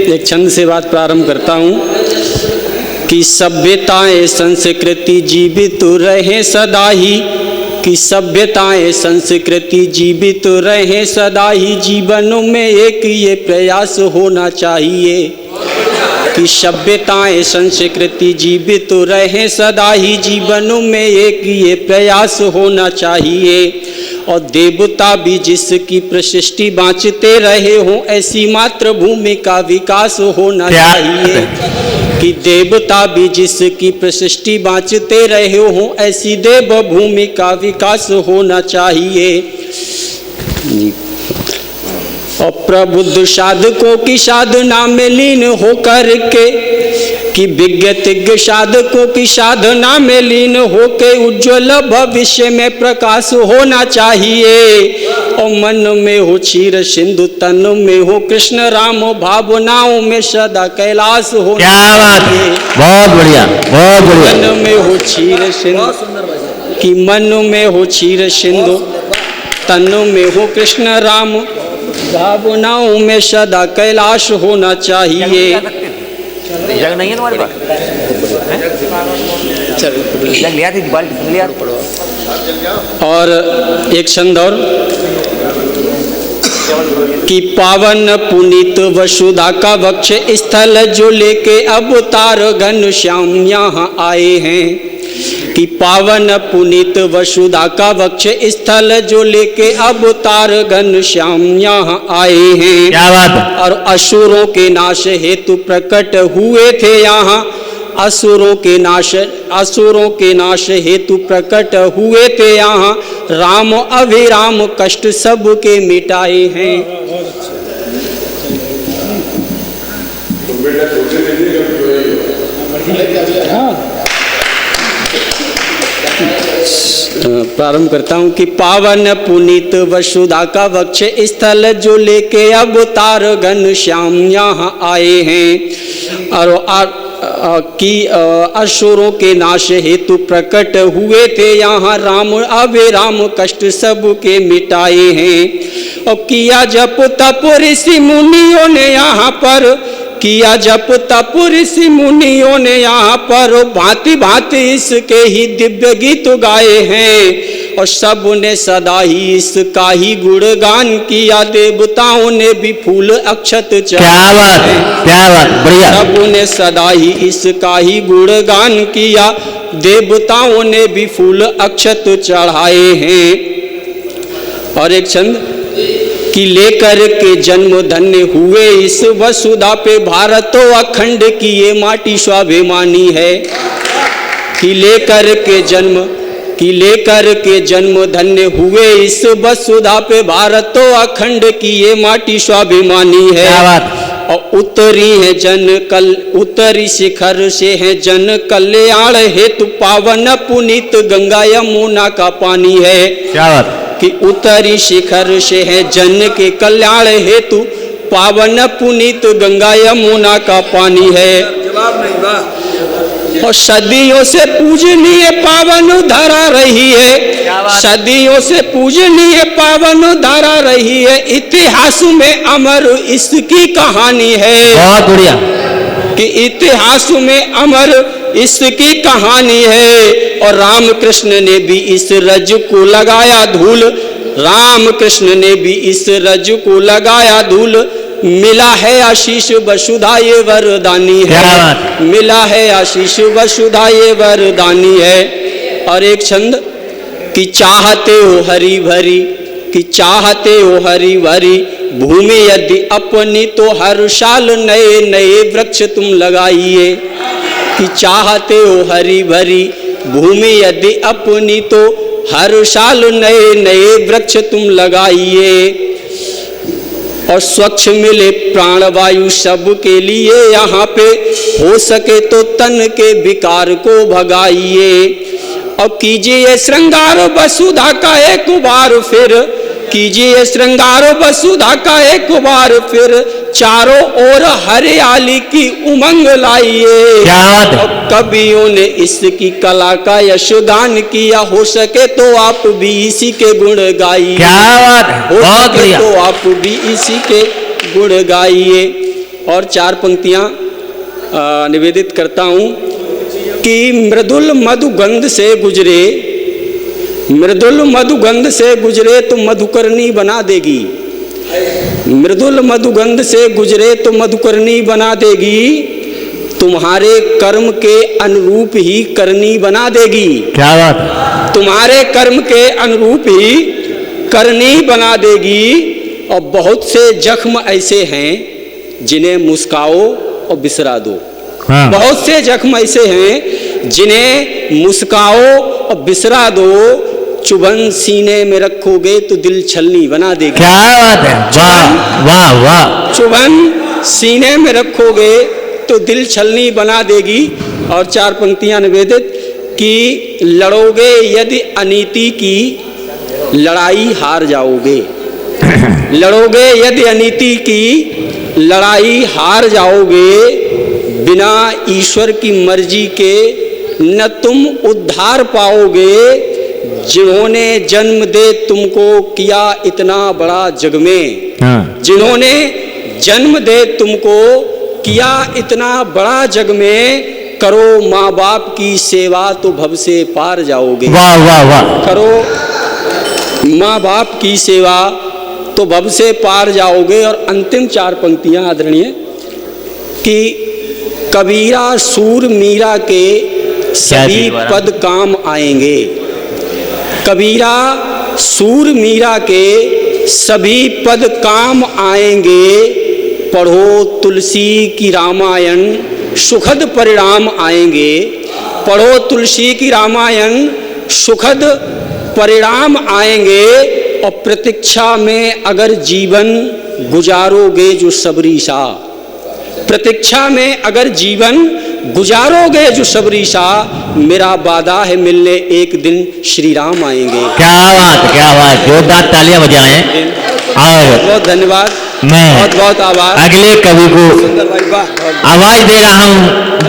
एक छंद से बात प्रारंभ करता हूँ कि सभ्यताएं संस्कृति जीवित रहे सदा ही, कि सभ्यताएं संस्कृति जीवित रहे सदा ही, जीवन में एक ये प्रयास होना चाहिए कि सभ्यताएं संस्कृति जीवित रहे सदा ही, जीवन में एक ये प्रयास होना चाहिए। और देवता भी जिसकी प्रशिष्टि बाँचते रहे हों, ऐसी मातृभूमि का विकास होना चाहिए कि देवता भी जिसकी प्रशिष्टि बाँचते रहे हों, ऐसी देवभूमि का विकास होना चाहिए। और प्रबुद्ध साधकों की साधना में लीन होकर के, कि विज्ञतिज्ञ साधकों की साधना में लीन होके उज्ज्वल भविष्य में प्रकाश होना चाहिए। और मन में हो क्षीर सिंधु, तन में हो कृष्ण राम, भावनाओं में सदा कैलाश होना चाहिए। बहुत बढ़िया, बहुत बढ़िया। मन में हो क्षीर सिंधु, कि मन में हो क्षीर सिंधु, तन में हो कृष्ण राम, भावनाओं में सदा कैलाश होना चाहिए। जग नहीं है तुम्हारे पास? जग लिया थी, बाल्टी लिया। और एक छंद और कि पावन पुनीत वसुधा का वक्ष स्थल जो लेके अवतार घनश्याम यहाँ आए हैं, कि पावन पुनीत वसुधा का वक्ष स्थल जो लेके अवतार घनश्याम यहाँ आए हैं। क्या बात है? और असुरों के नाश हेतु प्रकट हुए थे यहाँ, असुरों के नाश हेतु प्रकट हुए थे यहाँ, राम अभिराम कष्ट सबके मिटाए हैं। प्रारंभ करता हूँ कि पावन पुनीत वसुधा का वक्ष स्थल जो लेके अवतार घनश्याम यहाँ आए हैं। और कि असुरों के नाश हेतु प्रकट हुए थे यहाँ, राम अभिराम कष्ट सबके मिटाए हैं। और किया जप तप ऋषि मुनियों ने यहाँ पर, किया जप तप ऋषि मुनियों ने यहाँ पर, भांति भांति इसके ही दिव्य गीत गाए हैं। और सब ने सदा ही इसका ही गुणगान किया, देवताओं ने भी फूल अक्षत चढ़ाए। क्या बात है, क्या बात, बढ़िया। सब ने सदा ही इसका ही गुणगान किया, देवताओं ने भी फूल अक्षत चढ़ाए हैं। और एक छंद कि लेकर के जन्म धन्य हुए इस वसुधा पे, भारतो अखंड की ये माटी स्वाभिमानी है। कि लेकर के जन्म धन्य हुए इस वसुधा पे, भारतो अखंड की ये माटी स्वाभिमानी है। और उत्तरी शिखर से है जन कल्याण हेतु, पावन पुनीत गंगा यमुना का पानी है। क्या बात? कि उत्तरी शिखर से है जन के कल्याण हेतु, पावन पुनीत गंगा यमुना का पानी है। जवाब नहीं बा। और सदियों से पूजनीय पावन धारा रही है, सदियों से पूजनीय पावन धारा रही है, इतिहास में अमर इसकी कहानी है। बहुत बढ़िया। कि इतिहास में अमर इसकी कहानी है। और रामकृष्ण ने भी इस रज को लगाया धूल, रामकृष्ण ने भी इस रज को लगाया धूल, मिला है आशीष वसुधा ये वरदानी है। मिला है आशीष वसुधा ये वरदानी है। और एक छंद कि चाहते हो हरी भरी, कि चाहते हो हरी भरी भूमि यदि अपनी, तो हर साल नए नए वृक्ष तुम लगाइए। कि चाहते हो हरी भरी भूमि यदि अपनी, तो हर साल नए नए वृक्ष तुम लगाइए। और स्वच्छ मिले प्राणवायु सबके लिए यहाँ पे, हो सके तो तन के विकार को भगाइए। और कीजिए श्रृंगार वसुधा का एक बार फिर, कीजिए श्रृंगार वसुधा का एक बार फिर, चारों ओर हरियाली की उमंग लाइए। कवियों ने इसकी कला का यशगान किया, हो सके तो आप भी इसी के गुण गाइए। क्या बात है, हो सके तो आप भी इसी के गुण गाइए। और 4 पंक्तियां निवेदित करता हूँ कि मृदुल मधुगंध से गुजरे, मृदुल मधुगंध से गुजरे तो मधुकरणी बना देगी, मृदुल मधुगंध से गुजरे तो मधुकरणी बना देगी, तुम्हारे कर्म के अनुरूप ही करनी बना देगी। क्या बात, तुम्हारे कर्म के अनुरूप ही करनी बना देगी। और बहुत से जख्म ऐसे हैं जिन्हें मुस्काओ और बिसरा दो। हाँ, बहुत से जख्म ऐसे हैं जिन्हें मुस्काओ और बिसरा दो, चुभन सीने में रखोगे तो दिल छलनी बना देगी। क्या बात है, वाह वाह वाह, चुभन सीने में रखोगे तो दिल छलनी बना देगी। और 4 पंक्तियां निवेदित कि लड़ोगे यदि अनीति की लड़ाई हार जाओगे, लड़ोगे यदि अनीति की लड़ाई हार जाओगे, बिना ईश्वर की मर्जी के न तुम उद्धार पाओगे, जिन्होंने जन्म दे तुमको किया इतना बड़ा जग में, हाँ, जिन्होंने जन्म दे तुमको किया इतना बड़ा जग में, करो माँ बाप की सेवा तो भव से पार जाओगे। वाह वाह वाह, करो माँ बाप की सेवा तो भव से पार जाओगे। और अंतिम 4 पंक्तियां आदरणीय कि कबीरा सूर मीरा के सभी पद काम आएंगे, कबीरा सूर मीरा के सभी पद काम आएंगे, पढ़ो तुलसी की रामायण सुखद परिणाम आएंगे, पढ़ो तुलसी की रामायण सुखद परिणाम आएंगे। और प्रतीक्षा में अगर जीवन गुजारोगे जो सबरी सा, प्रतीक्षा में अगर जीवन गुजारोगे जो सबरी सा, मेरा वादा है मिलने एक दिन श्री राम आएंगे। क्या बात, जोरदार तालियां बजाएं। और बहुत बहुत धन्यवाद, मैं बहुत बहुत आभार। अगले कवि को सुंदर भाई, वाह, बहुत आवाज दे रहा हूं